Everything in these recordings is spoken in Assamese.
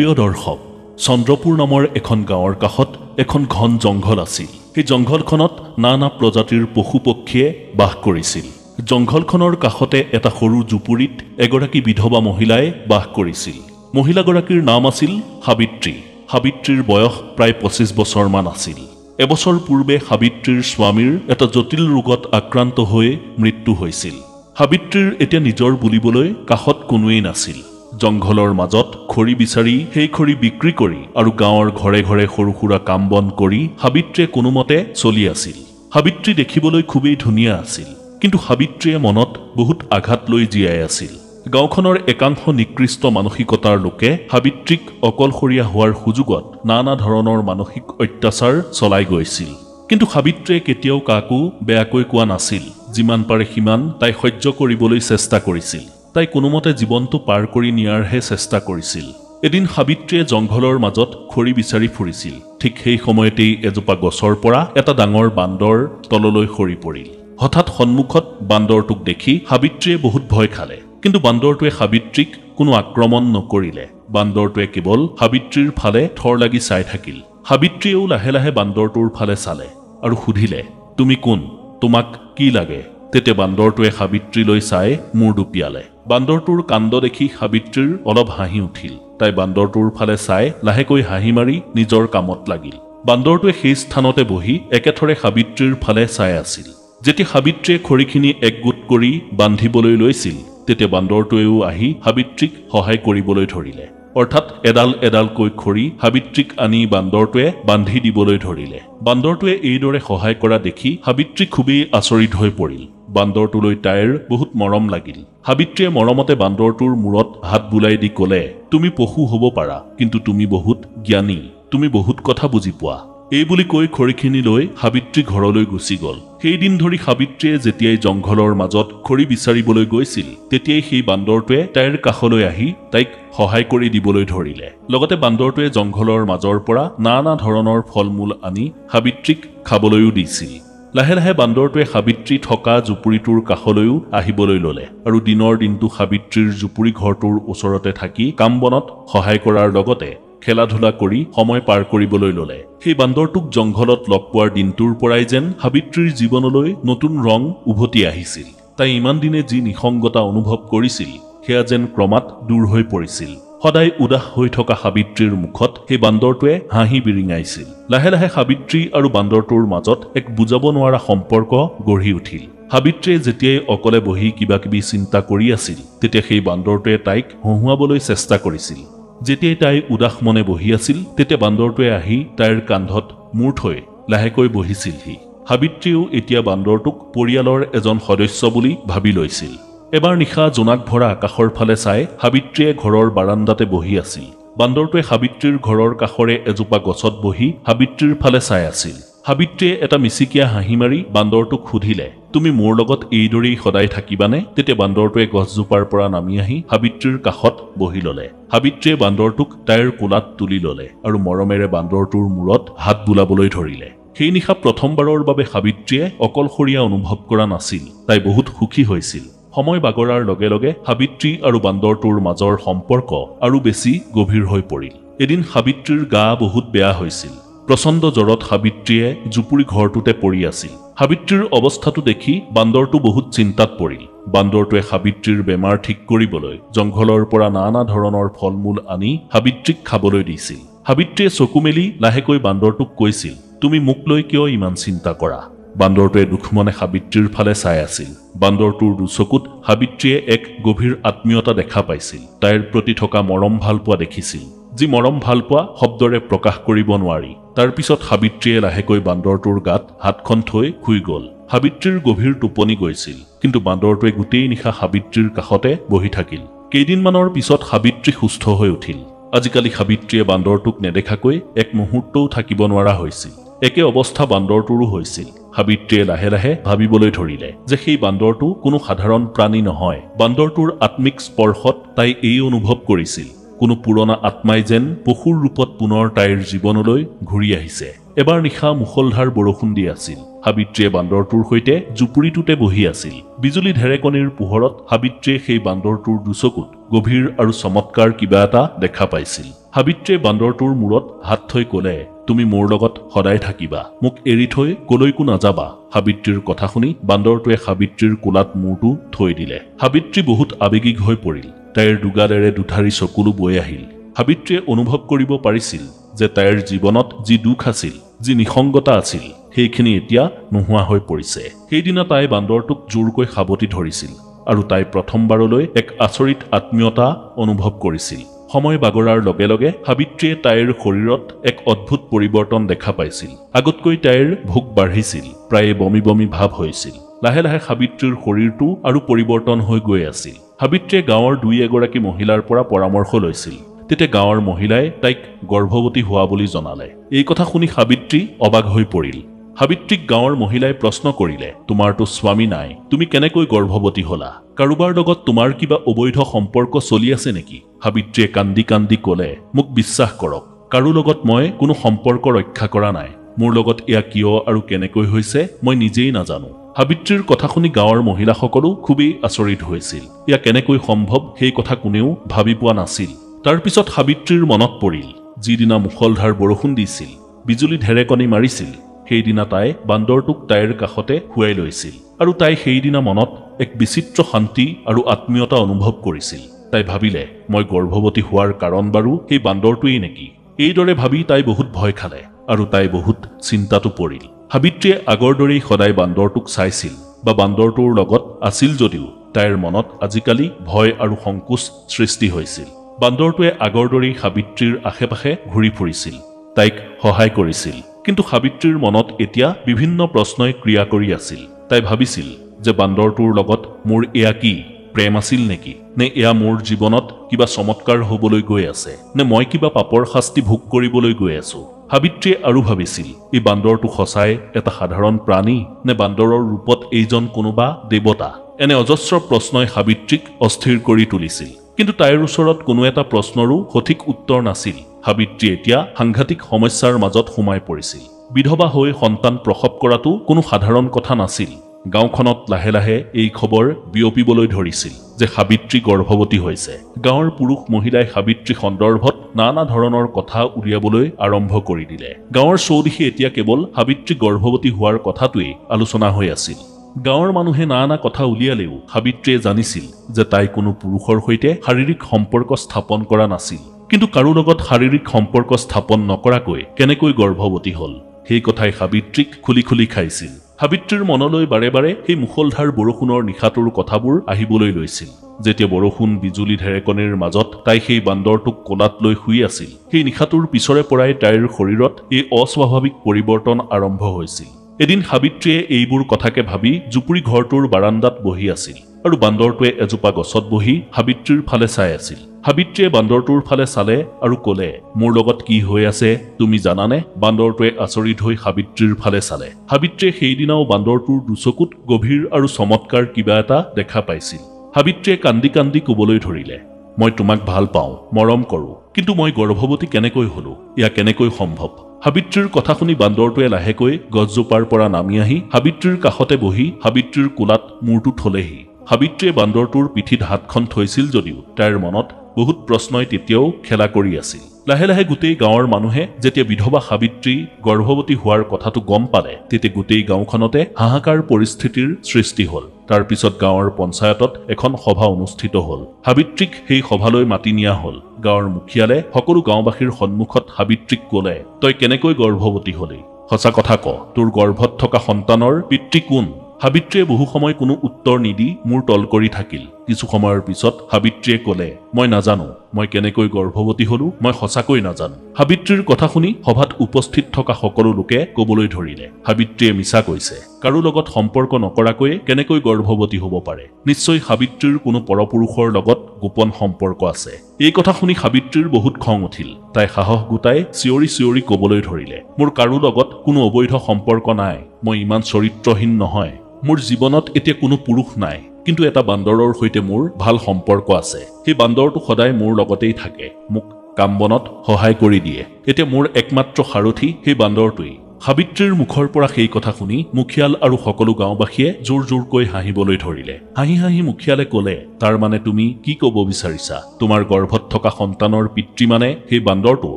প্ৰিয় দৰ্শক, চন্দ্ৰপুৰ নামৰ এখন গাঁৱৰ কাষত এখন ঘন জংঘল আছিল। সেই জংঘলখনত নানা প্ৰজাতিৰ পশু পক্ষীয়ে বাস কৰিছিল। জংঘলখনৰ কাষতে এটা সৰু জুপুৰিত এগৰাকী বিধৱা মহিলাই বাস কৰিছিল। মহিলাগৰাকীৰ নাম আছিল সাবিত্ৰী। সাবিত্ৰীৰ বয়স প্ৰায় 25 বছৰমান আছিল। এবছৰ পূৰ্বে সাবিত্ৰীৰ স্বামীৰ এটা জটিল ৰোগত আক্ৰান্ত হৈ মৃত্যু হৈছিল। সাবিত্ৰীৰ এতিয়া নিজৰ বুলিবলৈ কাষত কোনোৱেই নাছিল। জংঘলৰ মাজত খৰি বিচাৰি সেই খৰি বিক্ৰী কৰি আৰু গাঁৱৰ ঘৰে ঘৰে সৰু সুৰা কাম বন কৰি সাবিত্ৰীয়ে কোনোমতে চলি আছিল। সাবিত্ৰী দেখিবলৈ খুবেই ধুনীয়া আছিল, কিন্তু সাবিত্ৰীয়ে মনত বহুত আঘাত লৈ জীয়াই আছিল। গাঁওখনৰ একাংশ নিকৃষ্ট মানসিকতাৰ লোকে সাবিত্ৰীক অকলশৰীয়া হোৱাৰ সুযোগত নানা ধৰণৰ মানসিক অত্যাচাৰ চলাই গৈছিল। কিন্তু সাবিত্ৰীয়ে কেতিয়াও কাকো বেয়াকৈ কোৱা নাছিল। যিমান পাৰে সিমান তাই সহ্য কৰিবলৈ চেষ্টা কৰিছিল। তাই কোনোমতে জীৱনটো পাৰ কৰি নিয়াৰহে চেষ্টা কৰিছিল। এদিন সাবিত্ৰীয়ে জংঘলৰ মাজত খৰি বিচাৰি ফুৰিছিল। ঠিক সেই সময়তেই এজোপা গছৰ পৰা এটা ডাঙৰ বান্দৰ তললৈ সৰি পৰিল। হঠাৎ সন্মুখত বান্দৰটোক দেখি সাবিত্ৰীয়ে বহুত ভয় খালে, কিন্তু বান্দৰটোৱে সাবিত্ৰীক কোনো আক্ৰমণ নকৰিলে। বান্দৰটোৱে কেৱল সাবিত্ৰীৰ ফালে থৰ লাগি চাই থাকিল। সাবিত্ৰীয়েও লাহে লাহে বান্দৰটোৰ ফালে চালে আৰু সুধিলে, তুমি কোন? তোমাক কি লাগে? তেতিয়া বান্দৰটোৱে সাবিত্ৰীলৈ চাই মূৰ দুপিয়ালে। বান্দৰটোৰ কাণ্ড দেখি সাবিত্ৰীৰ অলপ হাঁহি উঠিল। তাই বান্দৰটোৰ ফালে চাই লাহেকৈ হাঁহি মাৰি নিজৰ কামত লাগিল। বান্দৰটোৱে সেই স্থানতে বহি একেথৰে সাবিত্ৰীৰ ফালে চাই আছিল। যেতিয়া সাবিত্ৰীয়ে খৰিখিনি একগোট কৰি বান্ধিবলৈ লৈছিল, তেতিয়া বান্দৰটোৱেও আহি সাবিত্ৰীক সহায় কৰিবলৈ ধৰিলে। অৰ্থাৎ এডাল এডালকৈ খৰি সাবিত্ৰীক আনি বান্দৰটোৱে বান্ধি দিবলৈ ধৰিলে। বান্দৰটোৱে এইদৰে সহায় কৰা দেখি সাবিত্ৰী খুবেই আচৰিত হৈ পৰিল। বান্দৰটোলৈ তাইৰ বহুত মৰম লাগিল। সাবিত্ৰীয়ে মৰমতে বান্দৰটোৰ মূৰত হাত বুলাই দি ক'লে, তুমি পশু হ'ব পাৰা, কিন্তু তুমি বহুত জ্ঞানী, তুমি বহুত কথা বুজি পোৱা। এই বুলি কৈ খৰিখিনি লৈ সাবিত্ৰী ঘৰলৈ গুচি গ'ল। সেইদিন ধৰি সাবিত্ৰীয়ে যেতিয়াই জংঘলৰ মাজত খৰি বিচাৰিবলৈ গৈছিল, তেতিয়াই সেই বান্দৰটোৱে তাইৰ কাষলৈ আহি তাইক সহায় কৰি দিবলৈ ধৰিলে। লগতে বান্দৰটোৱে জংঘলৰ মাজৰ পৰা নানা ধৰণৰ ফল মূল আনি সাবিত্ৰীক খাবলৈও দিছিল। লাহে লাহে বান্দৰটোৱে সাবিত্ৰী থকা জুপুৰিটোৰ কাষলৈও আহিবলৈ ল'লে আৰু দিনৰ দিনটো সাবিত্ৰীৰ জুপুৰি ঘৰটোৰ ওচৰতে থাকি কাম বনত সহায় কৰাৰ লগতে খেলা ধূলা কৰি সময় পাৰ কৰিবলৈ ল'লে। সেই বান্দৰটোক জংঘলত লগ পোৱাৰ দিনটোৰ পৰাই যেন সাবিত্ৰীৰ জীৱনলৈ নতুন ৰং উভতি আহিছিল। তাই ইমান দিনে যি নিসংগতা অনুভৱ কৰিছিল, সেয়া যেন ক্ৰমাৎ দূৰ হৈ পৰিছিল। সদায় উদাস হৈ থকা সাবিত্ৰীৰ মুখত সেই বান্দৰটোৱে হাঁহি বিৰিঙাইছিল। লাহে লাহে সাবিত্ৰী আৰু বান্দৰটোৰ মাজত এক বুজাব নোৱাৰা সম্পৰ্ক গঢ়ি উঠিল। সাবিত্ৰীয়ে যেতিয়াই অকলে বহি কিবা কিবি চিন্তা কৰি আছিল, তেতিয়া সেই বান্দৰটোৱে তাইক হহুৱাবলৈ চেষ্টা কৰিছিল। যেতিয়াই তাই উদাস মনে বহি আছিল, তেতিয়া বান্দৰটোৱে আহি তাইৰ কান্ধত মূৰ থৈ লাহেকৈ বহিছিলহি। সাবিত্ৰীয়েও এতিয়া বান্দৰটোক পৰিয়ালৰ এজন সদস্য বুলি ভাবি লৈছিল। এবাৰ নিশা জোনাক ভৰা আকাশৰ ফালে চাই সাবিত্ৰীয়ে ঘৰৰ বাৰান্দাতে বহি আছিল। বান্দৰটোৱে সাবিত্ৰীৰ ঘৰৰ কাষৰে এজোপা গছত বহি সাবিত্ৰীৰ ফালে চাই আছিল। সাবিত্ৰীয়ে এটা মিচিকীয়া হাঁহি মাৰি বান্দৰটোক সুধিলে, তুমি মোৰ লগত এইদৰেই সদায় থাকিবানে? তেতিয়া বান্দৰটোৱে গছজোপাৰ পৰা নামি আহি সাবিত্ৰীৰ কাষত বহি ল'লে। সাবিত্ৰীয়ে বান্দৰটোক তাইৰ কোলাত তুলি ল'লে আৰু মৰমেৰে বান্দৰটোৰ মূৰত হাত বুলাবলৈ ধৰিলে। সেই নিশা প্ৰথমবাৰৰ বাবে সাবিত্ৰীয়ে অকলশৰীয়া অনুভৱ কৰা নাছিল। তাই বহুত সুখী হৈছিল। সময় বাগৰাৰ লগে লগে সাবিত্ৰী আৰু বান্দৰটোৰ মাজৰ সম্পৰ্ক আৰু বেছি গভীৰ হৈ পৰিল। এদিন সাবিত্ৰীৰ গা বহুত বেয়া হৈছিল। প্ৰচণ্ড জ্বৰত সাবিত্ৰীয়ে জুপুৰি ঘৰটোতে পৰি আছিল। সাবিত্ৰীৰ অৱস্থাটো দেখি বান্দৰটো বহুত চিন্তাত পৰিল। বান্দৰটোৱে সাবিত্ৰীৰ বেমাৰ ঠিক কৰিবলৈ জংঘলৰ পৰা নানা ধৰণৰ ফল মূল আনি সাবিত্ৰীক খাবলৈ দিছিল। সাবিত্ৰীয়ে চকু মেলি লাহেকৈ বান্দৰটোক কৈছিল, তুমি মোক লৈ কিয় ইমান চিন্তা কৰা? বান্দৰটোৱে দুখমনে সাবিত্ৰীৰ ফালে চাই আছিল। বান্দৰটোৰ দুচকুত সাবিত্ৰীয়ে এক গভীৰ আত্মীয়তা দেখা পাইছিল। তাইৰ প্ৰতি থকা মৰম ভালপোৱা দেখিছিল, যি মৰম ভালপোৱা শব্দৰে প্ৰকাশ কৰিব নোৱাৰি। তাৰ পিছত সাবিত্ৰীয়ে লাহেকৈ বান্দৰটোৰ গাত হাতখন থৈ শুই গ'ল। সাবিত্ৰীৰ গভীৰ টোপনি গৈছিল, কিন্তু বান্দৰটোৱে গোটেই নিশা সাবিত্ৰীৰ কাষতে বহি থাকিল। কেইদিনমানৰ পিছত সাবিত্ৰী সুস্থ হৈ উঠিল। আজিকালি সাবিত্ৰীয়ে বান্দৰটোক নেদেখাকৈ এক মুহূৰ্তও থাকিব নোৱাৰা হৈছিল। একে অৱস্থা বান্দৰটোৰো হৈছিল। সাবিত্ৰীয়ে লাহে লাহে ভাবিবলৈ ধৰিলে যে সেই বান্দৰটো কোনো সাধাৰণ প্ৰাণী নহয়। বান্দৰটোৰ আত্মিক স্পৰ্শত তাই এই অনুভৱ কৰিছিল, কোনো পুৰণা আত্মাই যেন পশুৰ ৰূপত পুনৰ তাইৰ জীৱনলৈ ঘূৰি আহিছে। এবাৰ নিশা মুষলধাৰ বৰষুণ দি আছিল। সাবিত্ৰীয়ে বান্দৰটোৰ সৈতে জুপুৰিটোতে বহি আছিল। বিজুলী ঢেৰেকনিৰ পোহৰত সাবিত্ৰীয়ে সেই বান্দৰটোৰ দুচকুত গভীৰ আৰু চমৎকাৰ কিবা এটা দেখা পাইছিল। সাবিত্ৰীয়ে বান্দৰটোৰ মূৰত হাত থৈ ক'লে, তুমি মোৰ লগত সদায় থাকিবা, মোক এৰি থৈ কলৈকো নাযাবা। সাবিত্ৰীৰ কথা শুনি বান্দৰটোৱে সাবিত্ৰীৰ কোলাত মূৰটো থৈ দিলে। সাবিত্ৰী বহুত আৱেগিক হৈ পৰিল। তাইৰ দুগালেৰে দুধাৰি চকুলো বৈ আহিল। সাবিত্ৰীয়ে অনুভৱ কৰিব পাৰিছিল যে তাইৰ জীৱনত যি দুখ আছিল, যি নিসংগতা আছিল, সেইখিনি এতিয়া নোহোৱা হৈ পৰিছে। সেইদিনা তাই বান্দৰটোক জোৰকৈ সাৱটি ধৰিছিল আৰু তাই প্ৰথমবাৰলৈ এক আচৰিত আত্মীয়তা অনুভৱ কৰিছিল। সময় বাগৰাৰ লগে লগে সাবিত্ৰীয়ে তাইৰ শৰীৰত এক অদ্ভুত পৰিৱৰ্তন দেখা পাইছিল। আগতকৈ তাইৰ ভোক বাঢ়িছিল, প্ৰায়ে বমি বমি ভাৱ হৈছিল। লাহে লাহে সাবিত্ৰীৰ শৰীৰটো আৰু পৰিৱৰ্তন হৈ গৈ আছিল। সাবিত্ৰীয়ে গাঁৱৰ দুই এগৰাকী মহিলাৰ পৰা পৰামৰ্শ লৈছিল। তেতিয়া গাঁৱৰ মহিলাই তাইক গৰ্ভৱতী হোৱা বুলি জনালে। এই কথা শুনি সাবিত্ৰী অবাক হৈ পৰিল। সাবিত্ৰীক গাঁৱৰ মহিলাই প্ৰশ্ন কৰিলে, তোমাৰতো স্বামী নাই, তুমি কেনেকৈ গৰ্ভৱতী হলা? কাৰোবাৰ লগত তোমাৰ কিবা অবৈধ সম্পৰ্ক চলি আছে নেকি? সাবিত্ৰীয়ে কান্দি কান্দি ক'লে, মোক বিশ্বাস কৰক, কাৰো লগত মই কোনো সম্পৰ্ক ৰক্ষা কৰা নাই। মোৰ লগত এয়া কিয় আৰু কেনেকৈ হৈছে মই নিজেই নাজানো। সাবিত্ৰীৰ কথা শুনি গাঁৱৰ মহিলাসকলো খুবেই আচৰিত হৈছিল। এয়া কেনেকৈ সম্ভৱ সেই কথা কোনেও ভাবি পোৱা নাছিল। তাৰ পিছত সাবিত্ৰীৰ মনত পৰিল, যিদিনা মুষলধাৰ বৰষুণ দিছিল, বিজুলী ঢেৰেকনি মাৰিছিল, সেইদিনা তাই বান্দৰটোক তাইৰ কাষতে শুৱাই লৈছিল আৰু তাই সেইদিনা মনত এক বিচিত্ৰ শান্তি আৰু আত্মীয়তা অনুভৱ কৰিছিল। তাই ভাবিলে, মই গৰ্ভৱতী হোৱাৰ কাৰণ বাৰু সেই বান্দৰটোৱেই নেকি? এইদৰে ভাবি তাই বহুত ভয় খালে আৰু তাই বহুত চিন্তাতো পৰিল। সাবিত্ৰীয়ে আগৰ দৰেই সদায় বান্দৰটোক চাইছিল বা বান্দৰটোৰ লগত আছিল যদিও তাইৰ মনত আজিকালি ভয় আৰু সংকোচ সৃষ্টি হৈছিল। বান্দৰটোৱে আগৰ দৰেই সাবিত্ৰীৰ আশে পাশে ঘূৰি ফুৰিছিল, তাইক সহায় কৰিছিল। কিন্তু সাবিত্ৰীৰ মনত এতিয়া বিভিন্ন প্ৰশ্নই ক্ৰিয়া কৰি আছিল। তাই ভাবিছিল যে বান্দৰটোৰ লগত মোৰ এয়া কি প্ৰেম আছিল নেকি? নে এয়া মোৰ জীৱনত কিবা চমৎকাৰ হ'বলৈ গৈ আছে? নে মই কিবা পাপৰ শাস্তি ভোগ কৰিবলৈ গৈ আছো? সাবিত্ৰীয়ে আৰু ভাবিছিল, এই বান্দৰটো সঁচাই এটা সাধাৰণ প্ৰাণী নে বান্দৰৰ ৰূপত এইজন কোনোবা দেৱতা? এনে অজস্ৰ প্ৰশ্নই সাবিত্ৰীক অস্থিৰ কৰি তুলিছিল। কিন্তু তাইৰ ওচৰত কোনো এটা প্ৰশ্নৰো সঠিক উত্তৰ নাছিল। সাবিত্ৰী এতিয়া সাংঘাতিক সমস্যাৰ মাজত সোমাই পৰিছিল। বিধৱা হৈ সন্তান প্ৰসৱ কৰাটো কোনো সাধাৰণ কথা নাছিল। গাঁওখনত লাহে লাহে এই খবৰ বিয়পিবলৈ ধৰিছিল যে সাবিত্ৰী গৰ্ভৱতী হৈছে। গাঁৱৰ পুৰুষ মহিলাই সাবিত্ৰী সন্দৰ্ভত নানা ধৰণৰ কথা উলিয়াবলৈ আৰম্ভ কৰি দিলে। গাঁৱৰ চৌদিশে এতিয়া কেৱল সাবিত্ৰী গৰ্ভৱতী হোৱাৰ কথাটোৱেই আলোচনা হৈ আছিল। গাঁৱৰ মানুহে নানা কথা উলিয়ালেও সাবিত্ৰীয়ে জানিছিল যে তাই কোনো পুৰুষৰ সৈতে শাৰীৰিক সম্পৰ্ক স্থাপন কৰা নাছিল। কিন্তু কাৰো লগত শাৰীৰিক সম্পৰ্ক স্থাপন নকৰাকৈ কেনেকৈ গৰ্ভৱতী হল, সেই কথাই সাবিত্ৰীক খুলি খুলি খাইছিল। সাবিত্ৰীৰ মনলৈ বাৰে বাৰে সেই মুষলধাৰ বৰষুণৰ নিশাটোৰ কথাবোৰ আহিবলৈ লৈছিল। যেতিয়া বৰষুণ বিজুলী ঢেৰেকনিৰ মাজত তাই সেই বান্দৰটোক কোলাত লৈ শুই আছিল, সেই নিশাটোৰ পিছৰে পৰাই তাইৰ শৰীৰত এই অস্বাভাৱিক পৰিৱৰ্তন আৰম্ভ হৈছিল। এদিন সাবিত্ৰীয়ে এইবোৰ কথাকে ভাবি জুপুৰি ঘৰটোৰ বাৰান্দাত বহি আছিল আৰু বান্দৰটোৱে এজোপা গছত বহি সাবিত্ৰীৰ ফালে চাই আছিল। সাবিত্ৰীয়ে বান্দৰটোৰ ফালে চালে আৰু ক'লে, মোৰ লগত কি হৈ আছে তুমি জানানে? বান্দৰটোৱে আচৰিত হৈ সাবিত্ৰীৰ ফালে চালে। সাবিত্ৰীয়ে সেইদিনাও বান্দৰটোৰ দুচকুত গভীৰ আৰু চমৎকাৰ কিবা এটা দেখা পাইছিল। সাবিত্ৰীয়ে কান্দি কান্দি ক'বলৈ ধৰিলে, মই তোমাক ভাল পাওঁ, মৰম কৰোঁ, কিন্তু মই গৰ্ভৱতী কেনেকৈ হলো? এয়া কেনেকৈ সম্ভৱ? সাবিত্ৰীৰ কথা শুনি বান্দৰটোৱে লাহেকৈ গছজোপাৰ পৰা নামি আহি সাবিত্ৰীৰ কাষতে বহি সাবিত্ৰীৰ কোলাত মূৰটো থলেহি। সাবিত্ৰীয়ে বান্দৰটোৰ পিঠিত হাতখন থৈছিল যদিও তাইৰ মনত বহুত প্ৰশ্নই তেতিয়াও খেলা কৰি আছিল। লাহে লাহে গোটেই গাঁৱৰ মানুহে যেতিয়া বিধৱা সাবিত্ৰী গৰ্ভৱতী হোৱাৰ কথাটো গম পালে, তেতিয়া গোটেই গাঁওখনতে হাহাকাৰ পৰিস্থিতিৰ সৃষ্টি হল। তাৰ পিছত গাঁৱৰ পঞ্চায়তত এখন সভা অনুষ্ঠিত হল। সাবিত্ৰীক সেই সভালৈ মাতি নিয়া হল। গাঁৱৰ মুখিয়ালে সকলো গাঁওবাসীৰ সন্মুখত সাবিত্ৰীক ক'লে, তই কেনেকৈ গৰ্ভৱতী হলি? সঁচা কথা ক, তোৰ গৰ্ভত থকা সন্তানৰ পিতৃ কোন? সাবিত্ৰীয়ে বহু সময় কোনো উত্তৰ নিদি মূৰ তল কৰি থাকিল। কিছু সময়ৰ পিছত সাবিত্ৰীয়ে ক'লে, মই নাজানো, মই কেনেকৈ গৰ্ভৱতী হলো, মই সঁচাকৈ নাজানো। সাবিত্ৰীৰ কথা শুনি সভাত উপস্থিত থকা সকলো লোকে ক'বলৈ ধৰিলে, সাবিত্ৰীয়ে মিছা কৈছে, কাৰো লগত সম্পৰ্ক নকৰাকৈ কেনেকৈ গৰ্ভৱতী হ'ব পাৰে? নিশ্চয় সাবিত্ৰীৰ কোনো পৰপুৰুষৰ লগত গোপন সম্পৰ্ক আছে। এই কথা শুনি সাবিত্ৰীৰ বহুত খং উঠিল। তাই সাহস গোটাই চিঞৰি চিঞৰি ক'বলৈ ধৰিলে, মোৰ কাৰো লগত কোনো অবৈধ সম্পৰ্ক নাই, মই ইমান চৰিত্ৰহীন নহয়, মোৰ জীৱনত এতিয়া কোনো পুৰুষ নাই, কিন্তু এটা বান্দৰৰ সৈতে মোৰ ভাল সম্পৰ্ক আছে। সেই বান্দৰটো সদায় মোৰ লগতেই থাকে, মোক কাম বনত সহায় কৰি দিয়ে। এতিয়া মোৰ একমাত্ৰ সাৰথি সেই বান্দৰটোৱেই। সাবিত্ৰীৰ মুখৰ পৰা সেই কথা শুনি মুখিয়াল আৰু সকলো গাঁওবাসীয়ে জোৰ জোৰকৈ হাঁহিবলৈ ধৰিলে। হাঁহি হাঁহি মুখিয়ালে ক'লে, তাৰ মানে তুমি কি ক'ব বিচাৰিছা? তোমাৰ গৰ্ভত থকা সন্তানৰ পিতৃ মানে সেই বান্দৰটো?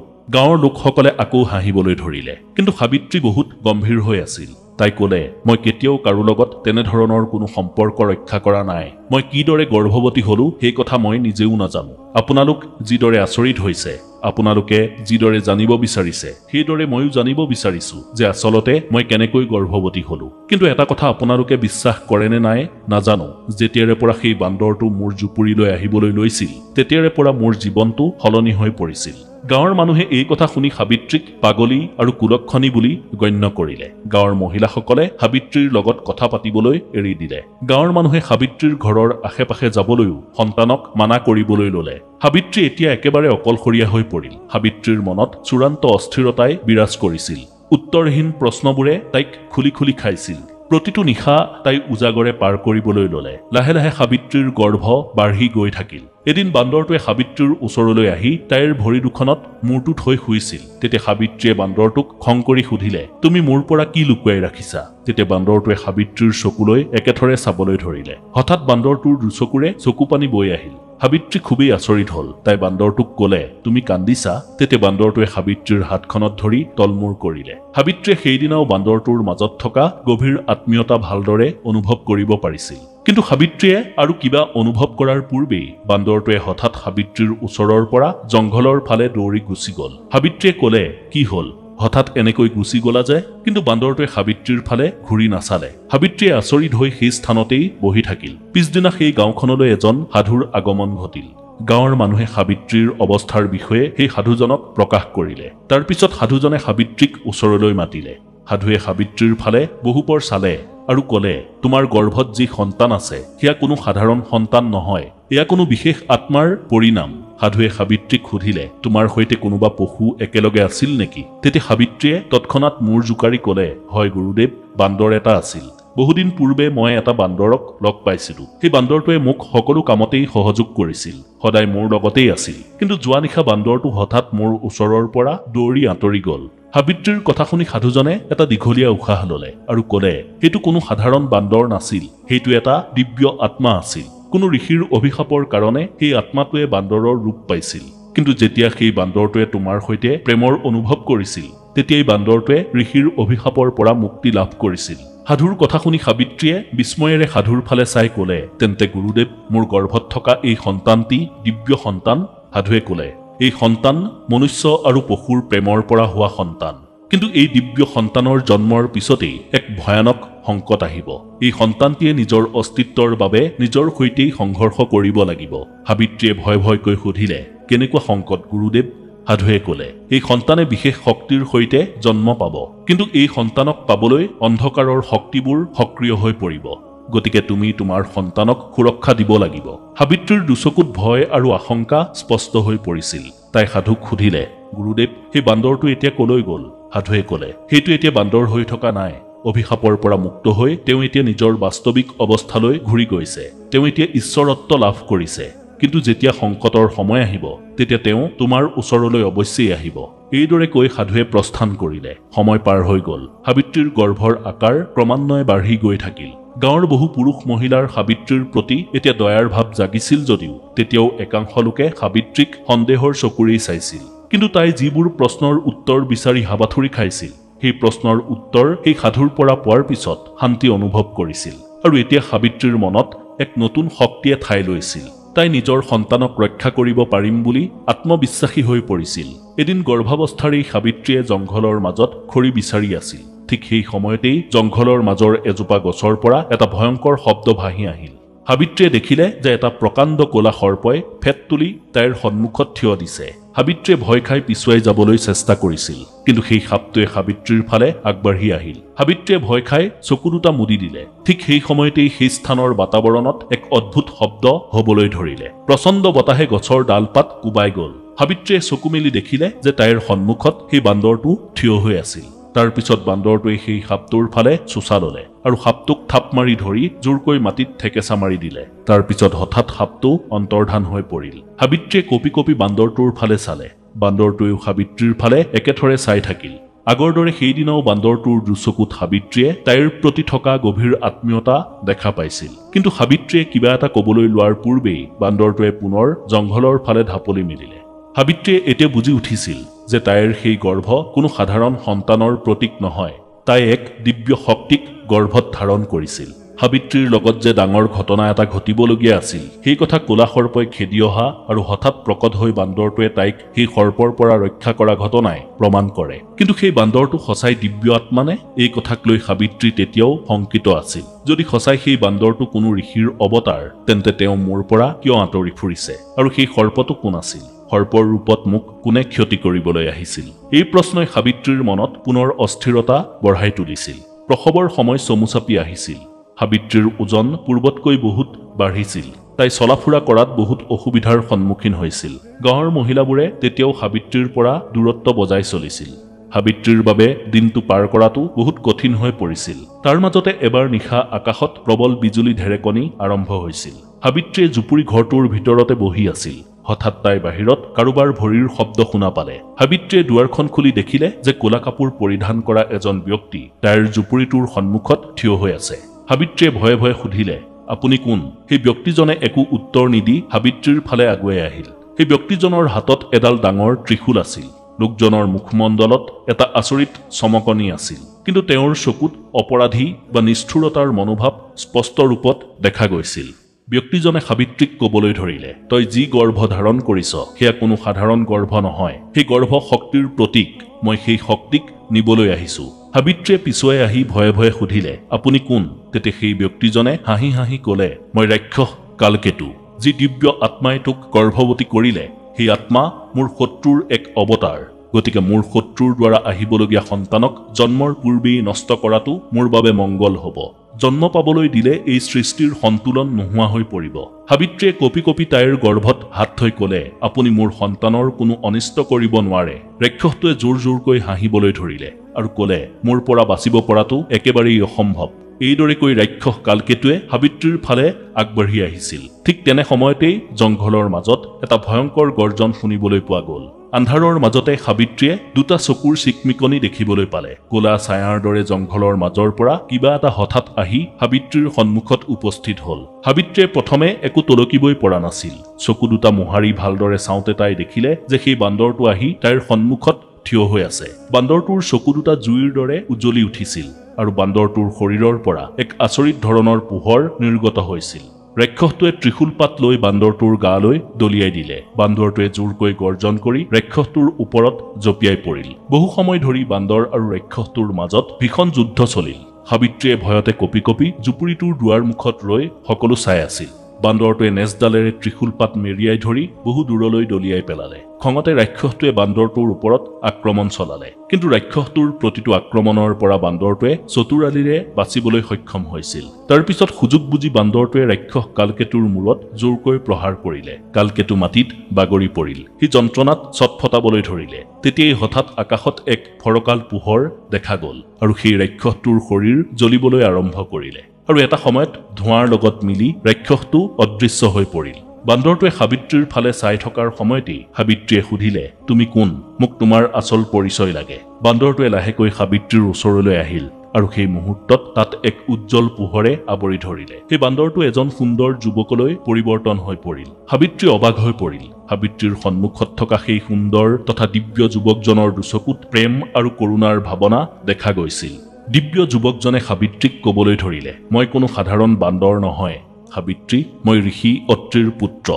গাঁৱৰ লোকসকলে আকৌ হাঁহিবলৈ ধৰিলে। কিন্তু সাবিত্ৰী বহুত গম্ভীৰ হৈ আছিল। তাই ক'লে, মই কেতিয়াও কাৰো লগত তেনেধৰণৰ কোনো সম্পৰ্ক ৰক্ষা কৰা নাই। মই কিদৰে গৰ্ভৱতী হলো সেই কথা মই নিজেও নাজানো। আপোনালোক যিদৰে আচৰিত হৈছে, আপোনালোকে যিদৰে জানিব বিচাৰিছে, সেইদৰে ময়ো জানিব বিচাৰিছো যে আচলতে মই কেনেকৈ গৰ্ভৱতী হলো। কিন্তু এটা কথা আপোনালোকে বিশ্বাস কৰেনে নাই নাজানো। যেতিয়াৰে পৰা সেই বান্দৰটো মোৰ জুপুৰিলৈ আহিবলৈ লৈছিল, তেতিয়াৰে পৰা মোৰ জীৱনটো সলনি হৈ পৰিছিল। গাঁৱৰ মানুহে এই কথা শুনি সাবিত্ৰীক পাগলী আৰু কুলক্ষণী বুলি গণ্য কৰিলে। গাঁৱৰ মহিলাসকলে সাবিত্ৰীৰ লগত কথা পাতিবলৈ এৰি দিলে। গাঁৱৰ মানুহে সাবিত্ৰীৰ ঘৰৰ আশে পাশে যাবলৈও সন্তানক মানা কৰিবলৈ ললে। সাবিত্ৰী এতিয়া একেবাৰে অকলশৰীয়া হৈ পৰিল। সাবিত্ৰীৰ মনত চূড়ান্ত অস্থিৰতাই বিৰাজ কৰিছিল। উত্তৰহীন প্ৰশ্নবোৰে তাইক খুলি খুলি খাইছিল। প্ৰতিটো নিশা তাই উজাগৰে পাৰ কৰিবলৈ ললে। লাহে লাহে সাবিত্ৰীৰ গৰ্ভ বাঢ়ি গৈ থাকিল। এদিন বান্দৰটোৱে সাবিত্ৰীৰ ওচৰলৈ আহি তাইৰ ভৰি দুখনত মূৰটো থৈ শুইছিল। তেতিয়া সাবিত্ৰীয়ে বান্দৰটোক খং কৰি সুধিলে, তুমি মোৰ পৰা কি লুকুৱাই ৰাখিছা? তেতিয়া বান্দৰটোৱে সাবিত্ৰীৰ চকুলৈ একেথৰে চাবলৈ ধৰিলে। হঠাৎ বান্দৰটোৰ দুচকুৰে চকু পানী বৈ আহিল। সাবিত্ৰী খুবেই আচৰিত হল। তাই বান্দৰটোক ক'লে, তুমি কান্দিছা? তেতিয়া বান্দৰটোৱে সাবিত্ৰীৰ হাতখনত ধৰি তলমূৰ কৰিলে। সাবিত্ৰীয়ে সেইদিনাও বান্দৰটোৰ মাজত থকা গভীৰ আত্মীয়তা ভালদৰে অনুভৱ কৰিব পাৰিছিল। কিন্তু সাবিত্ৰীয়ে আৰু কিবা অনুভৱ কৰাৰ পূৰ্বেই বান্দৰটোৱে হঠাৎ সাবিত্ৰীৰ ওচৰৰ পৰা জংঘলৰ ফালে দৌৰি গুচি গল। সাবিত্ৰীয়ে ক'লে, কি হল? হঠাৎ এনেকৈ গুচি গলা যে? কিন্তু বান্দৰটোৱে সাবিত্ৰীৰ ফালে ঘূৰি নাচালে। সাবিত্ৰীয়ে আচৰিত হৈ সেই স্থানতেই বহি থাকিল। পিছদিনা সেই গাঁওখনলৈ এজন সাধুৰ আগমন ঘটিল। গাঁৱৰ মানুহে সাবিত্ৰীৰ অৱস্থাৰ বিষয়ে সেই সাধুজনক প্ৰকাশ কৰিলে। তাৰ পিছত সাধুজনে সাবিত্ৰীক ওচৰলৈ মাতিলে। সাধুৱে সাবিত্ৰীৰ ফালে বহুপৰ চালে আৰু ক'লে, তোমাৰ গৰ্ভত যি সন্তান আছে সেয়া কোনো সাধাৰণ সন্তান নহয়, এয়া কোনো বিশেষ আত্মাৰ পৰিণাম। সাধুৱে সাবিত্ৰীক সুধিলে, তোমাৰ সৈতে কোনোবা পশু একেলগে আছিল নেকি? তেতিয়া সাবিত্ৰীয়ে তৎক্ষণাৎ মূৰ জোকাৰি ক'লে, হয় গুৰুদেৱ, বান্দৰ এটা আছিল। বহুদিন পূৰ্বে মই এটা বান্দৰক লগ পাইছিলো। সেই বান্দৰটোৱে মোক সকলো কামতেই সহযোগ কৰিছিল, সদায় মোৰ লগতেই আছিল। কিন্তু যোৱা নিশা বান্দৰটো হঠাৎ মোৰ ওচৰৰ পৰা দৌৰি আঁতৰি গল। সাবিত্ৰীৰ কথা শুনি সাধুজনে এটা দীঘলীয়া উশাহ ললে আৰু ক'লে, সেইটো কোনো সাধাৰণ বান্দৰ নাছিল, সেইটো এটা দিব্য আত্মা আছিল। কোনো ঋষিৰ অভিশাপৰ কাৰণে সেই আত্মাটোৱে বান্দৰৰ ৰূপ পাইছিল। কিন্তু যেতিয়া সেই বান্দৰটোৱে তোমাৰ সৈতে প্ৰেমৰ অনুভৱ কৰিছিল, তেতিয়াই বান্দৰটোৱে ঋষিৰ অভিশাপৰ পৰা মুক্তি লাভ কৰিছিল। সাধুৰ কথা শুনি সাবিত্ৰীয়ে বিস্ময়েৰে সাধুৰ ফালে চাই ক'লে, তেন্তে গুৰুদেৱ, মোৰ গৰ্ভত থকা এই সন্তানটি দিব্য সন্তান? সাধুৱে ক'লে, এই সন্তান মনুষ্য আৰু পশুৰ প্ৰেমৰ পৰা হোৱা সন্তান। কিন্তু এই দিব্য সন্তানৰ জন্মৰ পিছতেই এক ভয়ানক সংকট আহিব। এই সন্তানটিয়ে নিজৰ অস্তিত্বৰ বাবে নিজৰ সৈতেই সংঘৰ্ষ কৰিব লাগিব। সাবিত্ৰীয়ে ভয় ভয়কৈ সুধিলে, কেনেকুৱা সংকট গুৰুদেৱ? সাধুৱে ক'লে, এই সন্তানে বিশেষ শক্তিৰ সৈতে জন্ম পাব। কিন্তু এই সন্তানক পাবলৈ অন্ধকাৰৰ শক্তিবোৰ সক্ৰিয় হৈ পৰিব। গতিকে তুমি তোমাৰ সন্তানক সুৰক্ষা দিব লাগিব। সাবিত্ৰীৰ দুচকুত ভয় আৰু আশংকা স্পষ্ট হৈ পৰিছিল। তাই সাধুক সুধিলে, গুৰুদেৱ, সেই বান্দৰটো এতিয়া কলৈ গল? সাধুৱে ক'লে, সেইটো এতিয়া বান্দৰ হৈ থকা নাই। অভিশাপৰ পৰা মুক্ত হৈ তেওঁ এতিয়া নিজৰ বাস্তৱিক অৱস্থালৈ ঘূৰি গৈছে। তেওঁ এতিয়া ঈশ্বৰত্ব লাভ কৰিছে। কিন্তু যেতিয়া সংকটৰ সময় আহিব, তেতিয়া তেওঁ তোমাৰ ওচৰলৈ অৱশ্যেই আহিব। এইদৰে কৈ সাধুৱে প্ৰস্থান কৰিলে। সময় পাৰ হৈ গল। সাবিত্ৰীৰ গৰ্ভৰ আকাৰ ক্ৰমান্বয়ে বাঢ়ি গৈ থাকিল। গাঁৱৰ বহু পুৰুষ মহিলাৰ সাবিত্ৰীৰ প্ৰতি এতিয়া দয়াৰ ভাৱ জাগিছিল যদিও তেতিয়াও একাংশ লোকে সাবিত্ৰীক সন্দেহৰ চকুৰেই চাইছিল। কিন্তু তাই যিবোৰ প্ৰশ্নৰ উত্তৰ বিচাৰি হাবাথুৰি খাইছিল, সেই প্ৰশ্নৰ উত্তৰ সেই সাধুৰ পৰা পোৱাৰ পিছত শান্তি অনুভৱ কৰিছিল। আৰু এতিয়া সাবিত্ৰীৰ মনত এক নতুন শক্তিয়ে ঠাই লৈছিল। তাই নিজৰ সন্তানক ৰক্ষা কৰিব পাৰিম বুলি আত্মবিশ্বাসী হৈ পৰিছিল। এদিন গৰ্ভাৱস্থাৰ এই সাবিত্ৰীয়ে জংঘলৰ মাজত খৰি বিচাৰি আছিল। ঠিক সেই সময়তেই জংঘলৰ মাজৰ এজোপা গছৰ পৰা এটা ভয়ংকৰ শব্দ ভাহি আহিল। সাবিত্ৰীয়ে দেখিলে যে এটা প্ৰকাণ্ড ক'লা সৰ্পই ফেট তুলি তাইৰ সন্মুখত থিয় দিছে। সাবিত্ৰীয়ে ভয় খাই পিছুৱাই যাবলৈ চেষ্টা কৰিছিল, কিন্তু সেই সাপটোৱে সাবিত্ৰীৰ ফালে আগবাঢ়ি আহিল। সাবিত্ৰীয়ে ভয় খাই চকু দুটা মুদি দিলে। ঠিক সেই সময়তেই সেই স্থানৰ বাতাবৰণত এক অদ্ভুত শব্দ হবলৈ ধৰিলে। প্ৰচণ্ড বতাহে গছৰ ডালপাত কোবাই গল। সাবিত্ৰীয়ে চকু মেলি দেখিলে যে তাইৰ সন্মুখত সেই বান্দৰটো থিয় হৈ আছিল। তাৰ পিছত বান্দৰটোৱে সেই সাপটোৰ ফালে চোচা ললে আৰু সাপটোক থাপ মাৰি ধৰি জোৰকৈ মাটিত ঠেকেচা মাৰি দিলে। তাৰ পিছত হঠাৎ সাপটো অন্তৰ্ধান হৈ পৰিল। সাবিত্ৰীয়ে কঁপি কঁপি বান্দৰটোৰ ফালে চালে। বান্দৰটোৱেও সাবিত্ৰীৰ ফালে একেথৰে চাই থাকিল। আগৰ দৰে সেইদিনাও বান্দৰটোৰ দুচকুত সাবিত্ৰীয়ে তাইৰ প্ৰতি থকা গভীৰ আত্মীয়তা দেখা পাইছিল। কিন্তু সাবিত্ৰীয়ে কিবা এটা কবলৈ লোৱাৰ পূৰ্বেই বান্দৰটোৱে পুনৰ জংঘলৰ ফালে ঢাপলি মেলিলে। সাবিত্ৰীয়ে এতিয়া বুজি উঠিছিল যে তাইৰ সেই গৰ্ভ কোনো সাধাৰণ সন্তানৰ প্ৰতীক নহয়, তাই এক দিব্য শক্তিক গৰ্ভত ধাৰণ কৰিছিল। সাবিত্ৰীৰ লগত যে ডাঙৰ ঘটনা এটা ঘটিবলগীয়া আছিল, সেই কথা ক'লা সৰ্পই খেদি অহা আৰু হঠাৎ প্ৰকট হৈ বান্দৰটোৱে তাইক সেই সৰ্পৰ পৰা ৰক্ষা কৰা ঘটনাই প্ৰমাণ কৰে। কিন্তু সেই বান্দৰটো সঁচাই দিব্য আত্মানে? এই কথাক লৈ সাবিত্ৰী তেতিয়াও শংকিত আছিল। যদি সঁচাই সেই বান্দৰটো কোনো ঋষিৰ অৱতাৰ, তেন্তে তেওঁ মোৰ পৰা কিয় আঁতৰি ফুৰিছে? আৰু সেই সৰ্পটো কোন আছিল? সৰ্পৰ ৰূপত মোক কোনে ক্ষতি কৰিবলৈ আহিছিল? এই প্ৰশ্নই সাবিত্ৰীৰ মনত পুনৰ অস্থিৰতা বঢ়াই তুলিছিল। প্ৰসৱৰ সময় চমু চাপি আহিছিল। সাবিত্ৰীৰ ওজন পূৰ্বতকৈ বহুত বাঢ়িছিল। তাই চলাফুৰা কৰাত বহুত অসুবিধাৰ সন্মুখীন হৈছিল। গাঁৱৰ মহিলাবোৰে তেতিয়াও সাবিত্ৰীৰ পৰা দূৰত্ব বজাই চলিছিল। সাবিত্ৰীৰ বাবে দিনটো পাৰ কৰাটো বহুত কঠিন হৈ পৰিছিল। তাৰ মাজতে এবাৰ নিশা আকাশত প্ৰবল বিজুলী ঢেৰেকনি আৰম্ভ হৈছিল। সাবিত্ৰীয়ে জুপুৰি ঘৰটোৰ ভিতৰতে বহি আছিল। হঠাৎ তাই বাহিৰত কাৰোবাৰ ভৰিৰ শব্দ শুনা পালে। সাবিত্ৰীয়ে দুৱাৰখন খুলি দেখিলে যে ক'লা কাপোৰ পৰিধান কৰা এজন ব্যক্তি তাইৰ জুপুৰিটোৰ সন্মুখত থিয় হৈ আছে। সাবিত্ৰীয়ে ভয়ে ভয়ে সুধিলে, আপুনি কোন? সেই ব্যক্তিজনে একো উত্তৰ নিদি সাবিত্ৰীৰ ফালে আগুৱাই আহিল। সেই ব্যক্তিজনৰ হাতত এডাল ডাঙৰ ত্ৰিশূল আছিল। লোকজনৰ মুখমণ্ডলত এটা আচৰিত চমকনি আছিল, কিন্তু তেওঁৰ চকুত অপৰাধী বা নিষ্ঠুৰতাৰ মনোভাৱ স্পষ্ট ৰূপত দেখা গৈছিল। ব্যক্তিজনে সাবিত্ৰীক ক'বলৈ ধৰিলে, তই যি গৰ্ভ ধাৰণ কৰিছ সেয়া কোনো সাধাৰণ গৰ্ভ নহয়। সেই গৰ্ভ শক্তিৰ প্ৰতীক। মই সেই শক্তিক নিবলৈ আহিছো। সাবিত্ৰীয়ে পিছুৱাই আহি ভয়ে ভয়ে সুধিলে, আপুনি কোন? তেতিয়া সেই ব্যক্তিজনে হাঁহি হাঁহি ক'লে, মই ৰাক্ষস কালকেতু। যি দিব্য আত্মাই তোক গৰ্ভৱতী কৰিলে, সেই আত্মা মোৰ শত্ৰুৰ এক অৱতাৰ। গতিকে মোৰ শত্ৰুৰ দ্বাৰা আহিবলগীয়া সন্তানক জন্মৰ পূৰ্বেই নষ্ট কৰাটো মোৰ বাবে মংগল হ'ব। জন্ম পাবলৈ দিলে এই সৃষ্টিৰ সন্তুলন নোহোৱা হৈ পৰিব। সাবিত্ৰীয়ে কঁপি কঁপি তাইৰ গৰ্ভত হাত থৈ ক'লে, আপুনি মোৰ সন্তানৰ কোনো অনিষ্ট কৰিব নোৱাৰে। ৰাক্ষসটোৱে জোৰ জোৰকৈ হাঁহিবলৈ ধৰিলে আৰু ক'লে, মোৰ পৰা বাচিব পৰাটো একেবাৰেই অসম্ভৱ। এইদৰে কৈ ৰাক্ষস কালকেতুৱে সাবিত্ৰীৰ ফালে আগবাঢ়ি আহিছিল। ঠিক তেনে সময়তেই জংঘলৰ মাজত এটা ভয়ংকৰ গৰ্জন শুনিবলৈ পোৱা গ'ল। আন্ধাৰৰ মাজতে সাবিত্ৰীয়ে দুটা চকুৰ চিকমিকনি দেখিবলৈ পালে। ক'লা ছায়াৰ দৰে জংঘলৰ মাজৰ পৰা কিবা এটা হঠাৎ আহি সাবিত্ৰীৰ সন্মুখত উপস্থিত হ'ল। সাবিত্ৰীয়ে প্ৰথমে একো তলকিবই পৰা নাছিল। চকু দুটা মোহাৰি ভালদৰে চাওঁতে তাই দেখিলে যে সেই বান্দৰটো আহি তাইৰ সন্মুখত থিয় হৈ আছে। বান্দৰটোৰ চকু দুটা জুইৰ দৰে উজ্বলি উঠিছিল আৰু বান্দৰটোৰ শৰীৰৰ পৰা এক আচৰিত ধৰণৰ পোহৰ নিৰ্গত হৈছিল। ৰাক্ষসটোৱে ত্ৰিশূল পাত লৈ বান্দৰটোৰ গালৈ দলিয়াই দিলে। বান্দৰটোৱে জোৰকৈ গৰ্জন কৰি ৰাক্ষসটোৰ ওপৰত জঁপিয়াই পৰিল। বহু সময় ধৰি বান্দৰ আৰু ৰাক্ষসটোৰ মাজত ভীষণ যুদ্ধ চলিল। সাবিত্ৰীয়ে ভয়তে কঁপি কঁপি জুপুৰিটোৰ দুৱাৰ মুখত ৰৈ সকলো চাই আছিল। বান্দৰটোৱে নেজডালেৰে ত্ৰিশূল পাত মেৰিয়াই ধৰি বহু দূৰলৈ দলিয়াই পেলালে। খঙতে ৰাক্ষসটোৱে বান্দৰটোৰ ওপৰত আক্ৰমণ চলালে। কিন্তু ৰাক্ষসটোৰ প্ৰতিটো আক্ৰমণৰ পৰা বান্দৰটোৱে চতুৰালিৰে বাচিবলৈ সক্ষম হৈছিল। তাৰ পিছত সুযোগ বুজি বান্দৰটোৱে ৰাক্ষস কালকেতুৰ মূৰত জোৰকৈ প্ৰহাৰ কৰিলে। কালকেতু মাটিত বাগৰি পৰিল। সি যন্ত্ৰণাত চটফটাবলৈ ধৰিলে। তেতিয়াই হঠাৎ আকাশত এক ফৰকাল পোহৰ দেখা গ'ল আৰু সেই ৰাক্ষসটোৰ শৰীৰ জ্বলিবলৈ আৰম্ভ কৰিলে। আৰু এটা সময়ত ধোঁৱাৰ লগত মিলি ৰাক্ষসটো অদৃশ্য হৈ পৰিল। বান্দৰটোৱে সাবিত্ৰীৰ ফালে চাই থকাৰ সময়তেই সাবিত্ৰীয়ে সুধিলে, তুমি কোন? মোক তোমাৰ আচল পৰিচয় লাগে। বান্দৰটোৱে লাহেকৈ সাবিত্ৰীৰ ওচৰলৈ আহিল আৰু সেই মুহূৰ্তত তাত এক উজ্জ্বল পোহৰে আৱৰি ধৰিলে। সেই বান্দৰটো এজন সুন্দৰ যুৱকলৈ পৰিৱৰ্তন হৈ পৰিল। সাবিত্ৰী অবাক হৈ পৰিল। সাবিত্ৰীৰ সন্মুখত থকা সেই সুন্দৰ তথা দিব্য যুৱকজনৰ দুচকুত প্ৰেম আৰু কৰুণাৰ ভাৱনা দেখা গৈছিল। দিব্য যুৱকজনে সাবিত্ৰীক ক'বলৈ ধৰিলে, মই কোনো সাধাৰণ বান্দৰ নহয়। সাবিত্ৰী, মই ঋষি অত্ৰিৰ পুত্ৰ।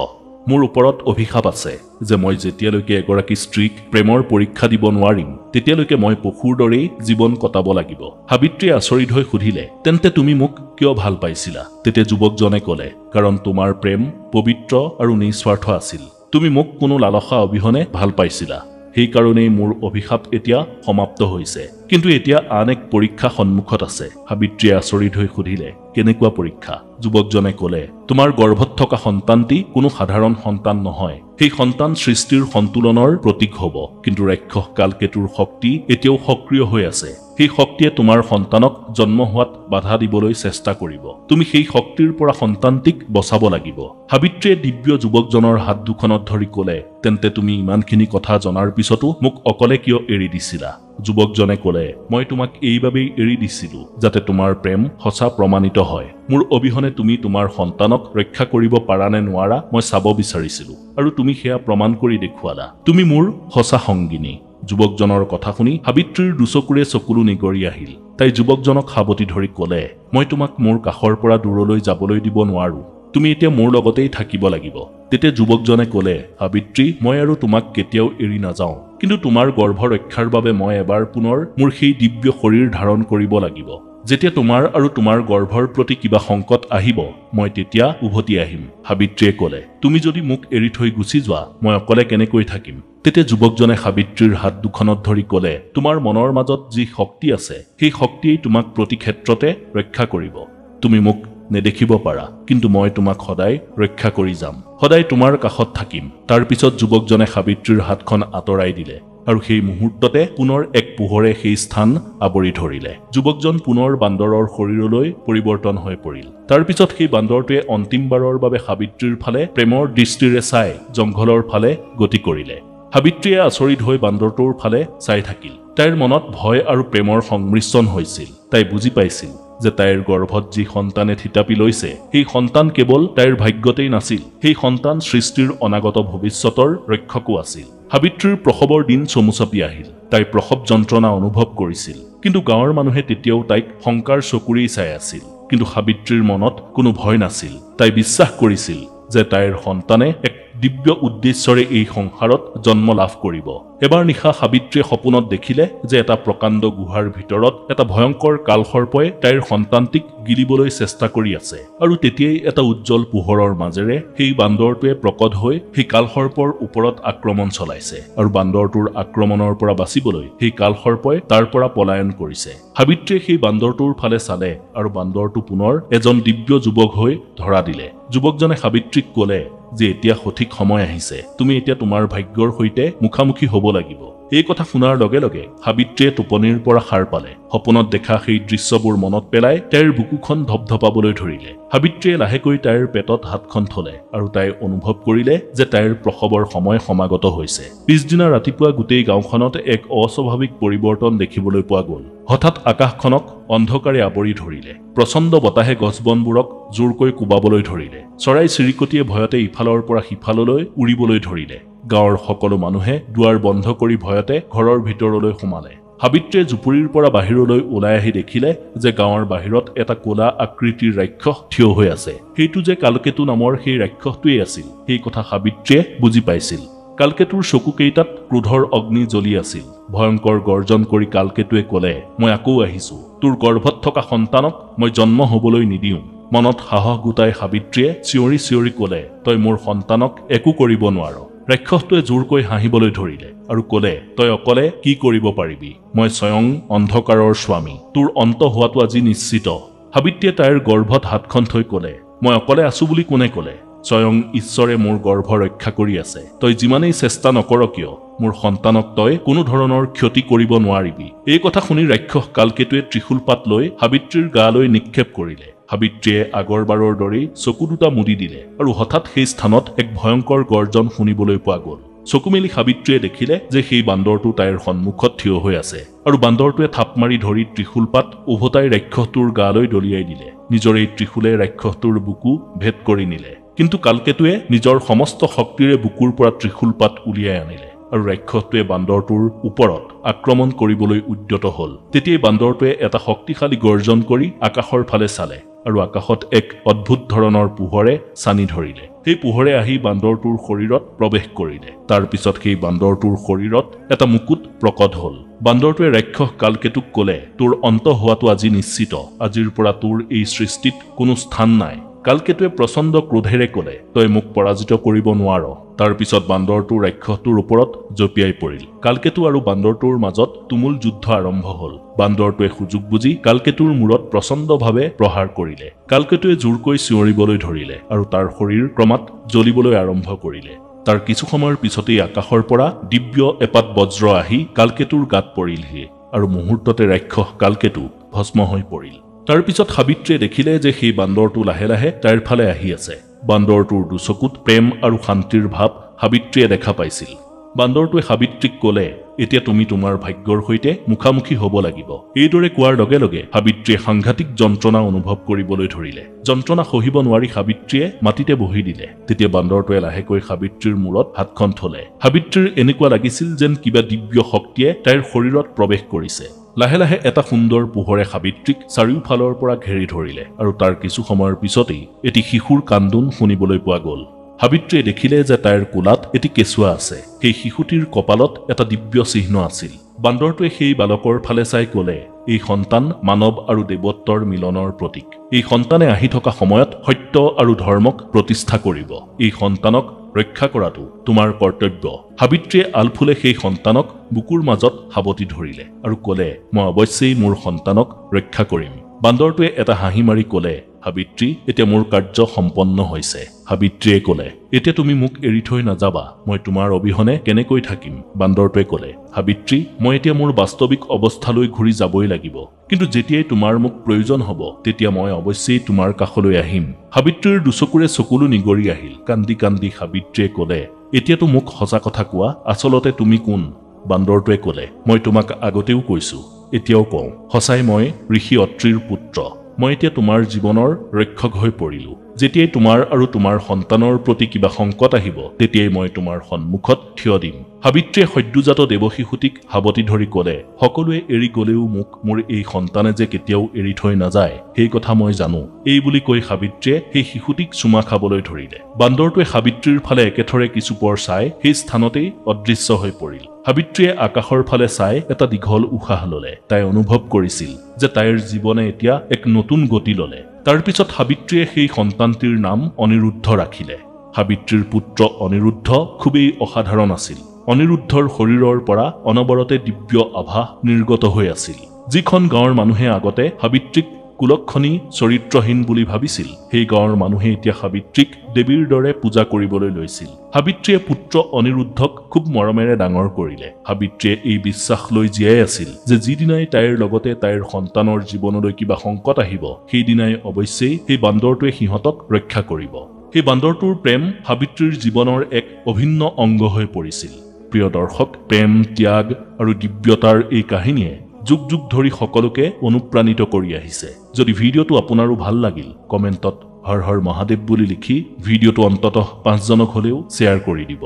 মোৰ ওপৰত অভিশাপ আছে যে মই যেতিয়ালৈকে এগৰাকী স্ত্ৰীক প্ৰেমৰ পৰীক্ষা দিব নোৱাৰিম, তেতিয়ালৈকে মই পশুৰ দৰেই জীৱন কটাব লাগিব। সাবিত্ৰীয়ে আচৰিত হৈ সুধিলে, তেন্তে তুমি মোক কিয় ভাল পাইছিলা? তেতিয়া যুৱকজনে ক'লে, কাৰণ তোমাৰ প্ৰেম পবিত্ৰ আৰু নিস্বাৰ্থ আছিল। তুমি মোক কোনো লালসা অবিহনে ভাল পাইছিলা। সেইকাৰণেই মোৰ অভিশাপ এতিয়া সমাপ্ত হৈছে। কিন্তু এতিয়া আন এক পৰীক্ষা সন্মুখত আছে। সাবিত্ৰীয়ে আচৰিত হৈ সুধিলে, কেনেকুৱা পৰীক্ষা? যুৱকজনে ক'লে, তোমাৰ গৰ্ভত থকা সন্তানটি কোনো সাধাৰণ সন্তান নহয়। সেই সন্তান সৃষ্টিৰ সন্তুলনৰ প্ৰতীক হ'ব। কিন্তু ৰাক্ষস কালকেতুৰ শক্তি এতিয়াও সক্ৰিয় হৈ আছে। সেই শক্তিয়ে তোমাৰ সন্তানক জন্ম হোৱাত বাধা দিবলৈ চেষ্টা কৰিব। তুমি সেই শক্তিৰ পৰা সন্তানটিক বচাব লাগিব। সাবিত্ৰীয়ে দিব্য যুৱকজনৰ হাত দুখনত ধৰি ক'লে, তেন্তে তুমি ইমানখিনি কথা জনাৰ পিছতো মোক অকলে কিয় এৰি দিছিলা? যুৱকজনে ক'লে, মই তোমাক এইবাবেই এৰি দিছিলোঁ যাতে তোমাৰ প্ৰেম সঁচা প্ৰমাণিত হয়। মোৰ অবিহনে তুমি তোমাৰ সন্তানক ৰক্ষা কৰিব পাৰা নে নোৱাৰা মই চাব বিচাৰিছিলোঁ, আৰু তুমি সেয়া প্ৰমাণ কৰি দেখুৱালা। তুমি মোৰ সঁচা সংগিনী। যুৱকজনৰ কথা শুনি সাবিত্ৰীৰ দুচকুৰে চকুলো নিগৰি আহিল। তাই যুৱকজনক সাৱটি ধৰি ক'লে, মই তোমাক মোৰ কাষৰ পৰা দূৰলৈ যাবলৈ দিব নোৱাৰো। তুমি এতিয়া মোৰ লগতেই থাকিব লাগিব। তেতিয়া যুৱকজনে ক'লে, সাবিত্ৰী, মই আৰু তোমাক কেতিয়াও এৰি নাযাওঁ, কিন্তু তোমাৰ গৰ্ভ ৰক্ষাৰ বাবে মই এবাৰ পুনৰ মোৰ সেই দিব্য শৰীৰ ধাৰণ কৰিব লাগিব। যেতিয়া তোমাৰ আৰু তোমাৰ গৰ্ভৰ প্ৰতি কিবা সংকট আহিব, মই তেতিয়া উভতি আহিম। সাবিত্ৰীয়ে ক'লে, তুমি যদি মোক এৰি থৈ গুচি যোৱা, মই অকলে কেনেকৈ থাকিম? তেতিয়া যুৱকজনে সাবিত্ৰীৰ হাত দুখনত ধৰি ক'লে, তোমাৰ মনৰ মাজত যি শক্তি আছে, সেই শক্তিয়েই তোমাক প্ৰতি ক্ষেত্ৰতে ৰক্ষা কৰিব। তুমি মোক নেদেখিব পাৰা, কিন্তু মই তোমাক সদায় ৰক্ষা কৰি যাম, সদায় তোমাৰ কাষত থাকিম। তাৰ পিছত যুৱকজনে সাবিত্ৰীৰ হাতখন আঁতৰাই দিলে, আৰু সেই মুহূৰ্ততে পুনৰ এক পোহৰে সেই স্থান আৱৰি ধৰিলে। যুৱকজন পুনৰ বান্দৰৰ শৰীৰলৈ পৰিৱৰ্তন হৈ পৰিল। তাৰ পিছত সেই বান্দৰটোৱে অন্তিমবাৰৰ বাবে সাবিত্ৰীৰ ফালে প্ৰেমৰ দৃষ্টিৰে চাই জংঘলৰ ফালে গতি কৰিলে। সাবিত্ৰীয়ে আচৰিত হৈ বান্দৰটোৰ ফালে চাই থাকিল। তাইৰ মনত ভয় আৰু প্ৰেমৰ সংমিশ্ৰণ হৈছিল। তাই বুজি পাইছিল যে তাইৰ গৰ্ভত যি সন্তানে থিতাপি লৈছে, সেই সন্তান কেৱল তাইৰ ভাগ্যতেই নাছিল, সেই সন্তান সৃষ্টিৰ অনাগত ভৱিষ্যতৰ ৰক্ষকো আছিল। সাবিত্ৰীৰ প্ৰসৱৰ দিন চমু চাপি আহিল। তাই প্ৰসৱ যন্ত্ৰণা অনুভৱ কৰিছিল, কিন্তু গাঁৱৰ মানুহে তেতিয়াও তাইক শংকাৰ চকুৰেই চাই আছিল। কিন্তু সাবিত্ৰীৰ মনত কোনো ভয় নাছিল। তাই বিশ্বাস কৰিছিল যে তাইৰ সন্তানে এক দিব্য উদ্দেশ্যৰে এই সংসাৰত জন্ম লাভ কৰিব। এবাৰ নিশা সাবিত্ৰীয়ে সপোনত দেখিলে যে এটা প্ৰকাণ্ড গুহাৰ ভিতৰত এটা ভয়ংকৰ কালসৰ্পই তাইৰ সন্তানটিক গিলিবলৈ চেষ্টা কৰি আছে, আৰু তেতিয়াই এটা উজ্জ্বল পোহৰৰ মাজেৰে সেই বান্দৰটোৱে প্ৰকট হৈ সেই কালসৰ্পৰ ওপৰত আক্ৰমণ চলাইছে, আৰু বান্দৰটোৰ আক্ৰমণৰ পৰা বাচিবলৈ সেই কালসৰ্পই তাৰ পৰা পলায়ন কৰিছে। সাবিত্ৰীয়ে সেই বান্দৰটোৰ ফালে চালে, আৰু বান্দৰটো পুনৰ এজন দিব্য যুৱক হৈ ধৰা দিলে। যুৱকজনে সাবিত্ৰীক ক'লে যে এতিয়া সঠিক সময় আহিছে, তুমি এতিয়া তোমাৰ ভাগ্যৰ সৈতে মুখামুখি হ'ব লাগিব। এই কথা শুনাৰ লগে লগে সাবিত্ৰীয়ে টোপনিৰ পৰা সাৰ পালে। সপোনত দেখা সেই দৃশ্যবোৰ মনত পেলাই তাইৰ বুকুখন ধপধপাবলৈ ধৰিলে। সাবিত্ৰীয়ে লাহেকৈ তাইৰ পেটত হাতখন থলে, আৰু তাই অনুভৱ কৰিলে যে তাইৰ প্ৰসৱৰ সময় সমাগত হৈছে। পিছদিনা ৰাতিপুৱা গোটেই গাঁওখনত এক অস্বাভাৱিক পৰিৱৰ্তন দেখিবলৈ পোৱা গ'ল। হঠাৎ আকাশখনক অন্ধকাৰে আৱৰি ধৰিলে। প্ৰচণ্ড বতাহে গছবনবোৰক জোৰকৈ কোবাবলৈ ধৰিলে। চৰাই চিৰিকটিয়ে ভয়তে ইফালৰ পৰা সিফাললৈ উৰিবলৈ ধৰিলে। গাঁৱৰ সকলো মানুহে দুৱাৰ বন্ধ কৰি ভয়তে ঘৰৰ ভিতৰলৈ সোমালে। সাবিত্ৰীয়ে জুপুৰিৰ পৰা বাহিৰলৈ ওলাই আহি দেখিলে যে গাঁৱৰ বাহিৰত এটা ক'লা আকৃতিৰ ৰাক্ষস থিয় হৈ আছে। সেইটো যে কালকেতু নামৰ সেই ৰাক্ষসটোৱেই আছিল, সেই কথা সাবিত্ৰীয়ে বুজি পাইছিল। কালকেতুৰ চকুকেইটাত ক্ৰোধৰ অগ্নি জ্বলি আছিল। ভয়ংকৰ গৰ্জন কৰি কালকেতুৱে ক'লে, মই আকৌ আহিছো। তোৰ গৰ্ভত থকা সন্তানক মই জন্ম হ'বলৈ নিদিওঁ। মনত সাহস গোটাই সাবিত্ৰীয়ে চিঞৰি চিঞৰি ক'লে, তই মোৰ সন্তানক একো কৰিব নোৱাৰ। ৰাক্ষসটোৱে জোৰকৈ হাঁহিবলৈ ধৰিলে আৰু ক'লে, তই অকলে কি কৰিব পাৰিবি? মই স্বয়ং অন্ধকাৰৰ স্বামী। তোৰ অন্ত হোৱাটো আজি নিশ্চিত। সাবিত্ৰীয়ে তাইৰ গৰ্ভত হাতখন থৈ ক'লে, মই অকলে আছো বুলি কোনে ক'লে? স্বয়ং ঈশ্বৰে মোৰ গৰ্ভ ৰক্ষা কৰি আছে। তই যিমানেই চেষ্টা নকৰ কিয়, মোৰ সন্তানক তই কোনো ধৰণৰ ক্ষতি কৰিব নোৱাৰিবি। এই কথা শুনি ৰাক্ষস কালকেতুৱে ত্ৰিশূল পাত লৈ সাবিত্ৰীৰ গালৈ নিক্ষেপ কৰিলে। সাবিত্ৰীয়ে আগৰবাৰৰ দৰেই চকু দুটা মুদি দিলে, আৰু হঠাৎ সেই স্থানত এক ভয়ংকৰ গৰ্জন শুনিবলৈ পোৱা গ'ল। চকু মেলি সাবিত্ৰীয়ে দেখিলে যে সেই বান্দৰটো তাইৰ সন্মুখত থিয় হৈ আছে, আৰু বান্দৰটোৱে থাপ মাৰি ধৰি ত্ৰিশূল পাত উভতাই ৰাক্ষসটোৰ গালৈ দলিয়াই দিলে। নিজৰ এই ত্ৰিশূলে ৰাক্ষসটোৰ বুকু ভেদ কৰি নিলে। কিন্তু কালকেতুৱে নিজৰ সমস্ত শক্তিৰে বুকুৰ পৰা ত্ৰিশূল পাত উলিয়াই আনিলে, আৰু ৰাক্ষসটোৱে বান্দৰটোৰ ওপৰত আক্ৰমণ কৰিবলৈ উদ্যত হ'ল। তেতিয়াই বান্দৰটোৱে এটা শক্তিশালী গৰ্জন কৰি আকাশৰ ফালে চালে, আৰু আকাশত এক অদ্ভুত ধৰণৰ পোহৰে চানি ধৰিলে। সেই পোহৰে আহি বান্দৰটোৰ শৰীৰত প্ৰৱেশ কৰিলে। তাৰ পিছত সেই বান্দৰটোৰ শৰীৰত এটা মুকুট প্ৰকট হ'ল। বান্দৰটোৱে ৰাক্ষস কালকেতুক ক'লে, তোৰ অন্ত হোৱাটো আজি নিশ্চিত। আজিৰ পৰা তোৰ এই সৃষ্টিত কোনো স্থান নাই। কালকেতুৱে প্ৰচণ্ড ক্ৰোধেৰে ক'লে, তই মোক পৰাজিত কৰিব নোৱাৰ। তাৰ পিছত বান্দৰটো ৰাক্ষসটোৰ ওপৰত জঁপিয়াই পৰিল। কালকেতু আৰু বান্দৰটোৰ মাজত তুমুল যুদ্ধ আৰম্ভ হ'ল। বান্দৰটোৱে সুযোগ বুজি কালকেতুৰ মূৰত প্ৰচণ্ডভাৱে প্ৰহাৰ কৰিলে। কালকেতুৱে জোৰকৈ চিঞৰিবলৈ ধৰিলে, আৰু তাৰ শৰীৰ ক্ৰমাৎ জ্বলিবলৈ আৰম্ভ কৰিলে। তাৰ কিছু সময়ৰ পিছতেই আকাশৰ পৰা দিব্য এপাত বজ্ৰ আহি কালকেতুৰ গাত পৰিলহি, আৰু মুহূৰ্ততে ৰাক্ষস কালকেতু ভস্ম হৈ পৰিল। তাৰ পিছত সাবিত্ৰীয়ে দেখিলে যে সেই বান্দৰটো লাহে লাহে তাইৰ ফালে আহি আছে। বান্দৰটোৰ দুচকুত প্ৰেম আৰু শান্তিৰ ভাৱ সাবিত্ৰীয়ে দেখা পাইছিল। বান্দৰটোৱে সাবিত্ৰীক ক'লে, এতিয়া তুমি তোমাৰ ভাগ্যৰ সৈতে মুখামুখি হ'ব লাগিব। এইদৰে কোৱাৰ লগে লগে সাবিত্ৰীয়ে সাংঘাতিক যন্ত্ৰণা অনুভৱ কৰিবলৈ ধৰিলে। যন্ত্ৰণা সহিব নোৱাৰি সাবিত্ৰীয়ে মাটিতে বহি দিলে। তেতিয়া বান্দৰটোৱে লাহেকৈ সাবিত্ৰীৰ মূৰত হাতখন থলে। সাবিত্ৰীৰ এনেকুৱা লাগিছিল যেন কিবা দিব্য শক্তিয়ে তাইৰ শৰীৰত প্ৰৱেশ কৰিছে। লাহে লাহে এটা সুন্দৰ পোহৰে সাবিত্ৰীক চাৰিওফালৰ পৰা ঘেৰি ধৰিলে আৰু তাৰ কিছু সময়ৰ পিছতেই এটি শিশুৰ কান্দোন শুনিবলৈ পোৱা গ'ল। সাবিত্ৰীয়ে দেখিলে যে তাইৰ কোলাত এটি কেঁচুৱা আছে। সেই শিশুটিৰ কপালত এটা দিব্য চিহ্ন আছিল। বান্দৰটোৱে সেই বালকৰ ফালে চাই ক'লে, এই সন্তান মানৱ আৰু দেৱত্বৰ মিলনৰ প্ৰতীক। এই সন্তানে আহি থকা সময়ত সত্য আৰু ধৰ্মক প্ৰতিষ্ঠা কৰিব। এই সন্তানক ৰক্ষা কৰাটো তোমাৰ কৰ্তব্য। সাবিত্ৰীয়ে আলফুলে সেই সন্তানক বুকুৰ মাজত সাৱটি ধৰিলে আৰু ক'লে, মই অৱশ্যেই মোৰ সন্তানক ৰক্ষা কৰিম। বান্দৰটোৱে এটা হাঁহি মাৰি ক'লে, সাবিত্ৰী, এতিয়া মোৰ কাৰ্য সম্পন্ন হৈছে। সাবিত্ৰীয়ে ক'লে, এতিয়া তুমি মোক এৰি থৈ নাযাবা। মই তোমাৰ অবিহনে কেনেকৈ থাকিম? বান্দৰটোৱে ক'লে, সাবিত্ৰী, মই এতিয়া মোৰ বাস্তৱিক অৱস্থালৈ ঘূৰি যাবই লাগিব। কিন্তু যেতিয়াই তোমাৰ মোক প্ৰয়োজন হ'ব, তেতিয়া মই অৱশ্যেই তোমাৰ কাষলৈ আহিম। সাবিত্ৰীৰ দুচকুৰে চকুলো নিগৰি আহিল। কান্দি কান্দি সাবিত্ৰীয়ে ক'লে, এতিয়াতো মোক সঁচা কথা কোৱা, আচলতে তুমি কোন? বান্দৰটোৱে ক'লে, মই তোমাক আগতেও কৈছো, এতিয়াও কওঁ, সঁচাই মই ঋষি অত্ৰিৰ পুত্ৰ। মই এতিয়া তোমাৰ জীৱনৰ ৰক্ষক হৈ পৰিলো। যেতিয়াই তোমাৰ আৰু তোমাৰ সন্তানৰ প্ৰতি কিবা সংকট আহিব, তেতিয়াই মই তোমাৰ সন্মুখত থিয় দিম। সাবিত্ৰীয়ে সদ্যোজাত দেৱশিশুটিক সাৱটি ধৰি ক'লে, সকলোৱে এৰি গ'লেও মোক মোৰ এই সন্তানে যে কেতিয়াও এৰি থৈ নাযায়, সেই কথা মই জানো। এই বুলি কৈ সাবিত্ৰীয়ে সেই শিশুটিক চুমা খাবলৈ ধৰিলে। বান্দৰটোৱে সাবিত্ৰীৰ ফালে একেথৰে কিছু পৰ চাই সেই স্থানতেই অদৃশ্য হৈ পৰিল। সাবিত্ৰীয়ে আকাশৰ ফালে চাই এটা দীঘল উশাহ ললে। তাই অনুভৱ কৰিছিল যে তাইৰ জীৱনে এতিয়া এক নতুন গতি ললে। তাৰ পিছত সাবিত্ৰীয়ে সেই সন্তানটিৰ নাম অনিৰুদ্ধ ৰাখিলে। সাবিত্ৰীৰ পুত্ৰ অনিৰুদ্ধ খুবেই অসাধাৰণ আছিল। অনিৰুদ্ধৰ শৰীৰৰ পৰা অনবৰতে দিব্য আভাস নিৰ্গত হৈ আছিল। যিখন গাঁৱৰ মানুহে আগতে সাবিত্ৰীক কুলক্ষণী চৰিত্ৰহীন বুলি ভাবিছিল, সেই গাঁৱৰ মানুহে এতিয়া সাবিত্ৰীক দেৱীৰ দৰে পূজা কৰিবলৈ লৈছিল। সাবিত্ৰীয়ে পুত্ৰ অনিৰুদ্ধক খুব মৰমেৰে ডাঙৰ কৰিলে। সাবিত্ৰীয়ে এই বিশ্বাস লৈ জীয়াই আছিল যে যিদিনাই তাইৰ লগতে তাইৰ সন্তানৰ জীৱনলৈ কিবা সংকট আহিব, সেইদিনাই অৱশ্যেই সেই বান্দৰটোৱে সিহঁতক ৰক্ষা কৰিব। সেই বান্দৰটোৰ প্ৰেম সাবিত্ৰীৰ জীৱনৰ এক অভিন্ন অংগ হৈ পৰিছিল। প্ৰিয় দৰ্শক, প্ৰেম, ত্যাগ আৰু দিব্যতাৰ এই কাহিনীয়ে যুগ যুগ ধৰি সকলোকে অনুপ্ৰাণিত কৰি আহিছে। যদি ভিডিঅ'টো আপোনাৰো ভাল লাগিল, কমেণ্টত হৰ হৰ মহাদেৱ বুলি লিখি ভিডিঅ'টো অন্ততঃ 5জনক হ'লেও শ্বেয়াৰ কৰি দিব।